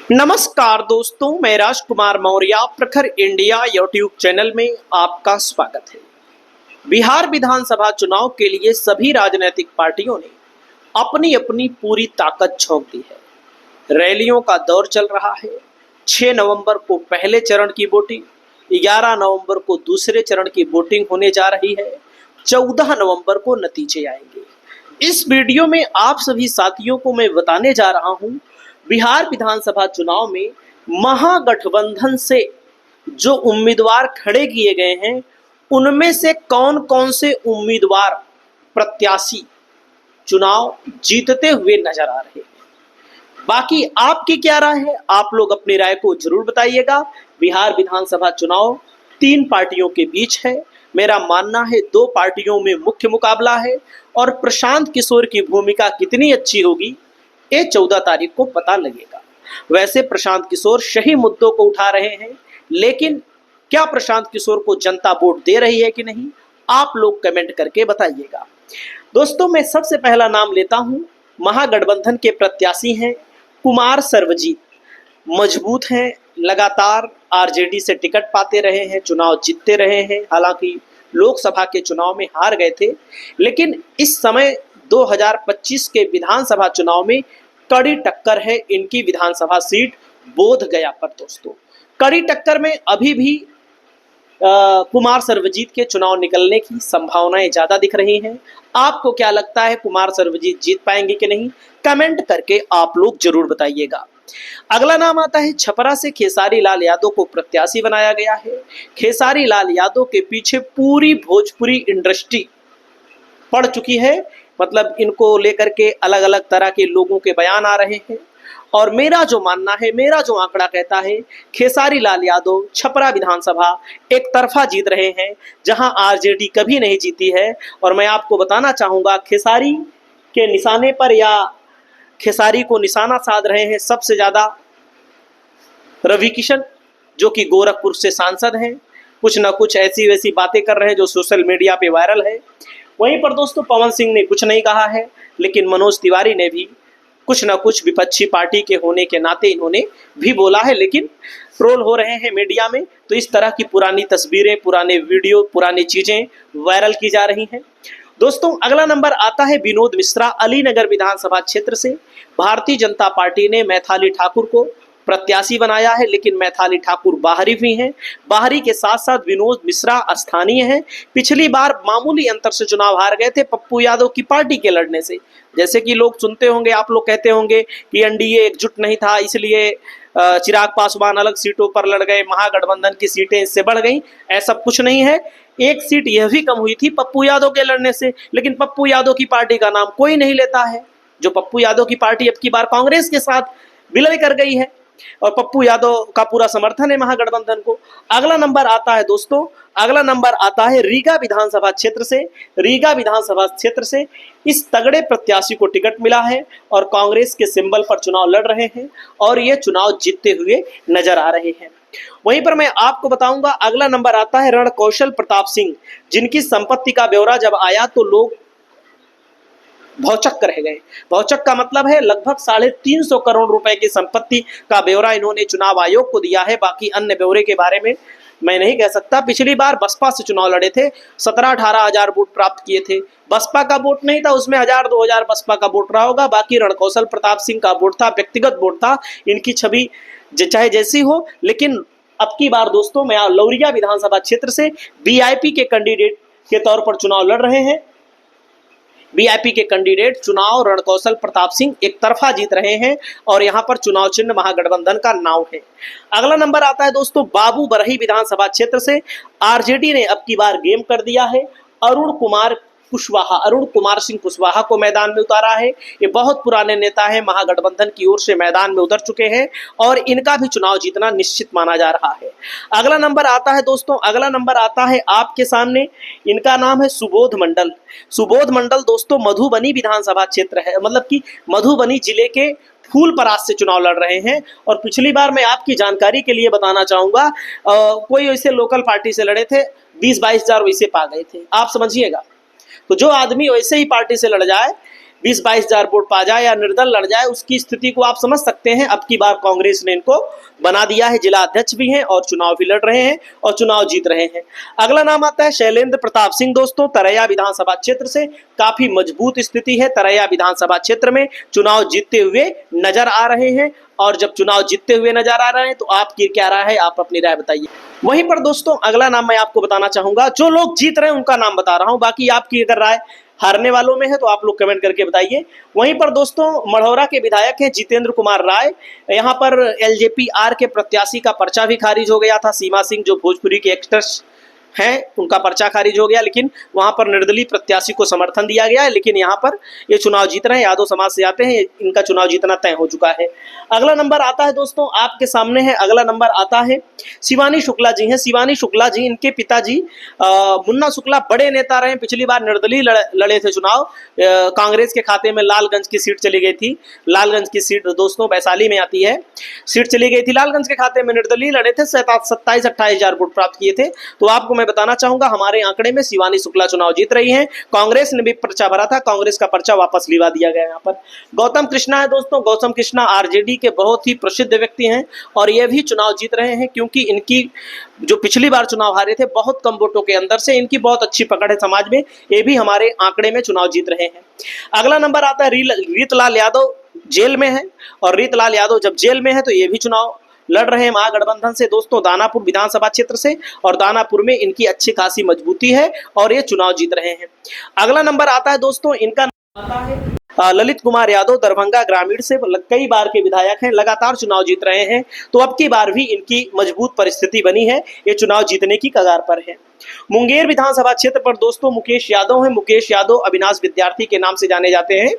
नमस्कार दोस्तों, मैं राजकुमार मौर्य प्रखर इंडिया यूट्यूब चैनल में आपका स्वागत है। बिहार विधानसभा चुनाव के लिए सभी राजनीतिक पार्टियों ने अपनी अपनी पूरी ताकत झोंक दी है। रैलियों का दौर चल रहा है। 6 नवंबर को पहले चरण की वोटिंग, 11 नवंबर को दूसरे चरण की वोटिंग होने जा रही है, 14 नवंबर को नतीजे आएंगे। इस वीडियो में आप सभी साथियों को मैं बताने जा रहा हूं, बिहार विधानसभा चुनाव में महागठबंधन से जो उम्मीदवार खड़े किए गए हैं, उनमें से कौन कौन से उम्मीदवार प्रत्याशी चुनाव जीतते हुए नजर आ रहे हैं। बाकी आपकी क्या राय है, आप लोग अपनी राय को जरूर बताइएगा। बिहार विधानसभा चुनाव 3 पार्टियों के बीच है। मेरा मानना है 2 पार्टियों में मुख्य मुकाबला है और प्रशांत किशोर की भूमिका कितनी अच्छी होगी ये 14 तारीख को पता लगेगा। वैसे प्रशांत किशोर सही मुद्दों को उठा रहे हैं, लेकिन क्या प्रशांत किशोर को जनता वोट दे रही है कि नहीं, आप लोग कमेंट करके बताइएगा। दोस्तों, मैं सबसे पहला नाम लेता हूं। महागठबंधन के प्रत्याशी हैं कुमार सर्वजीत। मजबूत हैं, लगातार आरजेडी से टिकट पाते रहे हैं, चुनाव जीतते रहे हैं। हालांकि लोकसभा के चुनाव में हार गए थे, लेकिन इस समय 2025 के विधानसभा चुनाव में कड़ी टक्कर है इनकी विधानसभा सीट बोध गया पर। दोस्तों, कड़ी टक्कर में अभी भी कुमार सर्वजीत के चुनाव निकलने की संभावनाएं ज्यादा दिख रही हैं। आपको क्या लगता है, कुमार सर्वजीत जीत पाएंगे कि नहीं? कमेंट करके आप लोग जरूर बताइएगा। अगला नाम आता है छपरा से खेसारी लाल यादव को प्रत्याशी बनाया गया है। खेसारी लाल यादव के पीछे पूरी भोजपुरी इंडस्ट्री पड़ चुकी है, मतलब इनको लेकर के अलग अलग तरह के लोगों के बयान आ रहे हैं। और मेरा जो मानना है, मेरा जो आंकड़ा कहता है, खेसारी लाल यादव छपरा विधानसभा एक तरफा जीत रहे हैं, जहां आरजेडी कभी नहीं जीती है। और मैं आपको बताना चाहूंगा, खेसारी के निशाने पर या खेसारी को निशाना साध रहे हैं सबसे ज्यादा रवि किशन, जो कि गोरखपुर से सांसद हैं। कुछ ना कुछ ऐसी वैसी बातें कर रहे हैं जो सोशल मीडिया पे वायरल है। वहीं पर दोस्तों पवन सिंह ने कुछ नहीं कहा है, लेकिन मनोज तिवारी ने भी कुछ ना कुछ विपक्षी पार्टी के होने के नाते इन्होंने भी बोला है, लेकिन ट्रोल हो रहे हैं मीडिया में। तो इस तरह की पुरानी तस्वीरें, पुराने वीडियो, पुरानी चीजें वायरल की जा रही हैं। दोस्तों, अगला नंबर आता है विनोद मिश्रा, अलीनगर विधानसभा क्षेत्र से। भारतीय जनता पार्टी ने मैथिली ठाकुर को प्रत्याशी बनाया है, लेकिन मैथिली ठाकुर बाहरी भी हैं। बाहरी के साथ साथ विनोद मिश्रा स्थानीय हैं। पिछली बार मामूली अंतर से चुनाव हार गए थे पप्पू यादव की पार्टी के लड़ने से। जैसे कि लोग सुनते होंगे, आप लोग कहते होंगे कि एनडीए एकजुट नहीं था, इसलिए चिराग पासवान अलग सीटों पर लड़ गए, महागठबंधन की सीटें इससे बढ़ गई। ऐसा कुछ नहीं है। एक सीट यह भी कम हुई थी पप्पू यादव के लड़ने से, लेकिन पप्पू यादव की पार्टी का नाम कोई नहीं लेता है। जो पप्पू यादव की पार्टी अब की बार कांग्रेस के साथ विलय कर गई है और पप्पू यादव का पूरा समर्थन है महागठबंधन को। अगला नंबर आता है दोस्तों, अगला नंबर आता है रीगा विधानसभा क्षेत्र से। रीगा विधानसभा क्षेत्र से इस तगड़े प्रत्याशी को टिकट मिला है और कांग्रेस के सिंबल पर चुनाव लड़ रहे हैं और ये चुनाव जीतते हुए नजर आ रहे हैं। वहीं पर मैं आपको बताऊंगा, अगला नंबर आता है रणकौशल प्रताप सिंह, जिनकी संपत्ति का ब्यौरा जब आया तो लोग भौचक्क रह गए। भौचक्क का मतलब है लगभग 350 करोड़ रुपए की संपत्ति का ब्यौरा इन्होंने चुनाव आयोग को दिया है। बाकी अन्य ब्यौरे के बारे में मैं नहीं कह सकता। पिछली बार बसपा से चुनाव लड़े थे, 17-18 हजार वोट प्राप्त किए थे। बसपा का वोट नहीं था, उसमें 1000-2000 बसपा का वोट रहा होगा। बाकी रणकौशल प्रताप सिंह का वोट था, व्यक्तिगत वोट था। इनकी छवि चाहे जैसी हो, लेकिन अब की बार दोस्तों मैं लौरिया विधानसभा क्षेत्र से वीआईपी के कैंडिडेट के तौर पर चुनाव लड़ रहे हैं। वीआईपी के कैंडिडेट चुनाव रणकौशल प्रताप सिंह एक तरफा जीत रहे हैं और यहां पर चुनाव चिन्ह महागठबंधन का नाव है। अगला नंबर आता है दोस्तों बाबू बरही विधानसभा क्षेत्र से। आरजेडी ने अब की बार गेम कर दिया है। अरुण कुमार सिंह कुशवाहा को मैदान में उतारा है। ये बहुत पुराने नेता हैं, महागठबंधन की ओर से मैदान में उतर चुके हैं और इनका भी चुनाव जीतना निश्चित माना जा रहा है। अगला नंबर आता है दोस्तों, अगला नंबर आता है आपके सामने, इनका नाम है सुबोध मंडल। सुबोध मंडल दोस्तों मधुबनी विधानसभा क्षेत्र है, मतलब कि मधुबनी जिले के फूलपरास से चुनाव लड़ रहे हैं। और पिछली बार मैं आपकी जानकारी के लिए बताना चाहूंगा, कोई ऐसे लोकल पार्टी से लड़े थे, 20-22 हजार वैसे पा गए थे, आप समझिएगा। तो जो आदमी वैसे ही पार्टी से लड़ जाए 20-22 हजार वोट पा जाए या निर्दल लड़ जाए, उसकी स्थिति को आप समझ सकते हैं। अब की बार कांग्रेस ने इनको बना दिया है, जिला अध्यक्ष भी हैं और चुनाव भी लड़ रहे हैं और चुनाव जीत रहे हैं। अगला नाम आता है शैलेंद्र प्रताप सिंह। दोस्तों, तरैया विधानसभा क्षेत्र से काफी मजबूत स्थिति है। तरैया विधानसभा क्षेत्र में चुनाव जीतते हुए नजर आ रहे हैं, और जब चुनाव जीतते हुए नजर आ रहे हैं तो आपकी क्या राय है, आप अपनी राय बताइए। वहीं पर दोस्तों अगला नाम मैं आपको बताना चाहूंगा, जो लोग जीत रहे हैं उनका नाम बता रहा हूं, बाकी आपकी अगर राय हारने वालों में है तो आप लोग कमेंट करके बताइए। वहीं पर दोस्तों मढ़ौरा के विधायक हैं जितेंद्र कुमार राय। यहां पर एलजेपी आर के प्रत्याशी का पर्चा भी खारिज हो गया था। सीमा सिंह जो भोजपुरी के एक्ट्रेस हैं, उनका पर्चा खारिज हो गया, लेकिन वहां पर निर्दलीय प्रत्याशी को समर्थन दिया गया है। लेकिन यहां पर ये चुनाव जीत रहे हैं, यादव समाज से आते हैं, इनका चुनाव जीतना तय हो चुका है। अगला नंबर आता है दोस्तों आपके सामने है, अगला नंबर आता है शिवानी शुक्ला जी हैं। शिवानी शुक्ला जी, इनके पिताजी मुन्ना शुक्ला बड़े नेता रहे, पिछली बार निर्दलीय लड़े थे चुनाव। कांग्रेस के खाते में लालगंज की सीट चली गई थी। लालगंज की सीट दोस्तों वैशाली में आती है, सीट चली गई थी लालगंज के खाते में, निर्दलीय लड़े थे, 27-28 हजार वोट प्राप्त किए थे। तो आपको बताना चाहूंगा हमारे आंकड़े में शिवानी शुक्ला चुनाव जीत रही हैं। कांग्रेस ने भी पर्चा भरा था, कांग्रेस का पर्चा वापस लिवा दिया गया। यहाँ पर गौतम कृष्णा है दोस्तों। गौतम कृष्णा आरजेडी के बहुत ही प्रसिद्ध व्यक्ति हैं और ये भी चुनाव जीत रहे हैं, क्योंकि इनकी जो पिछली बार चुनाव हारे थे बहुत कम वोटों के अंदर से, इनकी बहुत अच्छी पकड़ है समाज में, ये भी हमारे आंकड़े में चुनाव जीत रहे हैं। अगला नंबर आता है रीतलाल यादव, जेल में है, और रीतलाल यादव जब जेल में है तो ये भी चुनाव लड़ रहे हैं महागठबंधन से दोस्तों, दानापुर विधानसभा क्षेत्र से, और दानापुर में इनकी अच्छी खासी मजबूती है और ये चुनाव जीत रहे हैं। अगला नंबर आता है दोस्तों, इनका आता है ललित कुमार यादव, दरभंगा ग्रामीण से कई बार के विधायक हैं, लगातार चुनाव जीत रहे हैं। तो अब की बार भी इनकी मजबूत परिस्थिति बनी है, ये चुनाव जीतने की कगार पर है। मुंगेर विधानसभा क्षेत्र पर दोस्तों मुकेश यादव हैं। मुकेश यादव अविनाश विद्यार्थी के नाम से जाने जाते हैं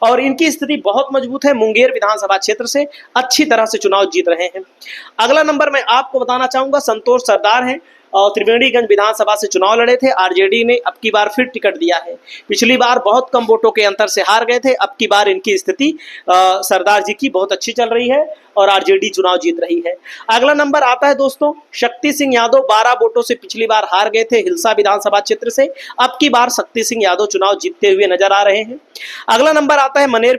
और इनकी स्थिति बहुत मजबूत है। मुंगेर विधानसभा क्षेत्र से अच्छी तरह से चुनाव जीत रहे हैं। अगला नंबर मैं आपको बताना चाहूंगा संतोष सरदार हैं और त्रिवेणीगंज विधानसभा से चुनाव लड़े थे। आरजेडी ने अब की बार फिर टिकट दिया है, पिछली बार बहुत कम वोटों के अंतर से हार गए थे। अब की बार इनकी स्थिति सरदार जी की बहुत अच्छी चल रही है और आरजेडी चुनाव जीत रही है। अगला नंबर आता है दोस्तों शक्ति सिंह यादव, 12 वोटों से पिछली बार हार गए थे हिलसा विधानसभा क्षेत्र से, अब की बार शक्ति सिंह यादव चुनाव जीतते हुए नजर आ रहे हैं। अगला नंबर आता है मनेर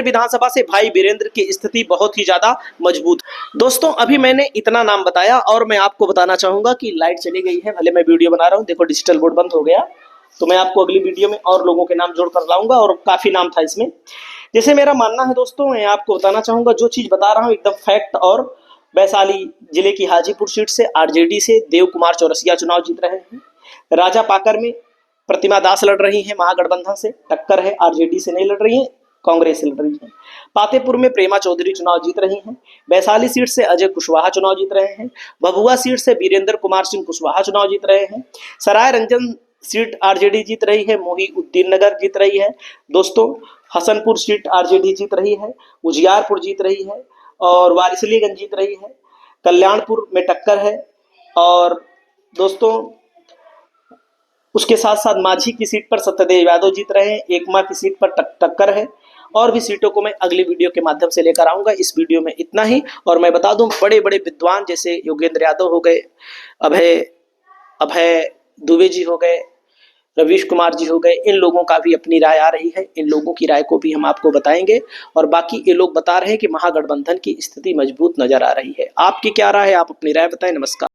विधानसभा से भाई वीरेंद्र की स्थिति बहुत ही ज्यादा मजबूत। दोस्तों अभी मैंने इतना नाम बताया और मैं आपको बताना चाहूंगा कि लाइट चली गई है, भले मैं वीडियो बना रहा हूँ, देखो डिजिटल बोर्ड बंद हो गया, तो मैं आपको अगली वीडियो में और लोगों के नाम जोड़कर लाऊंगा और काफी नाम था इसमें। जैसे मेरा मानना है दोस्तों, मैं आपको बताना चाहूंगा जो चीज बता रहा हूँ एकदम फैक्ट। और वैशाली जिले की हाजीपुर सीट से आरजेडी से देव कुमार चौरसिया चुनाव जीत रहे हैं। राजा पाकर में प्रतिमा दास लड़ रही है, महागठबंधन से टक्कर है, आरजेडी से नहीं लड़ रही है, कांग्रेस से लड़ रही है। पातेपुर में प्रेमा चौधरी चुनाव जीत रही हैं। वैशाली सीट से अजय कुशवाहा चुनाव जीत रहे हैं। भभुआ सीट से वीरेंद्र कुमार सिंह कुशवाहा चुनाव जीत रहे हैं। सराय रंजन सीट आरजेडी जीत रही है। मोहीउद्दीन नगर जीत रही है दोस्तों। हसनपुर सीट आरजेडी जीत रही है। उजियारपुर जीत रही है और वारिसलीगंज जीत रही है। कल्याणपुर में टक्कर है और दोस्तों उसके साथ साथ माझी की सीट पर सत्यदेव यादव जीत रहे हैं। एकमा की सीट पर टक्कर है और भी सीटों को मैं अगली वीडियो के माध्यम से लेकर आऊंगा। इस वीडियो में इतना ही। और मैं बता दूं बड़े बड़े विद्वान जैसे योगेंद्र यादव हो गए, अभय दुबे जी हो गए, रवीश कुमार जी हो गए, इन लोगों का भी अपनी राय आ रही है, इन लोगों की राय को भी हम आपको बताएंगे। और बाकी ये लोग बता रहे हैं कि महागठबंधन की स्थिति मजबूत नजर आ रही है। आपकी क्या राय है, आप अपनी राय बताएं। नमस्कार।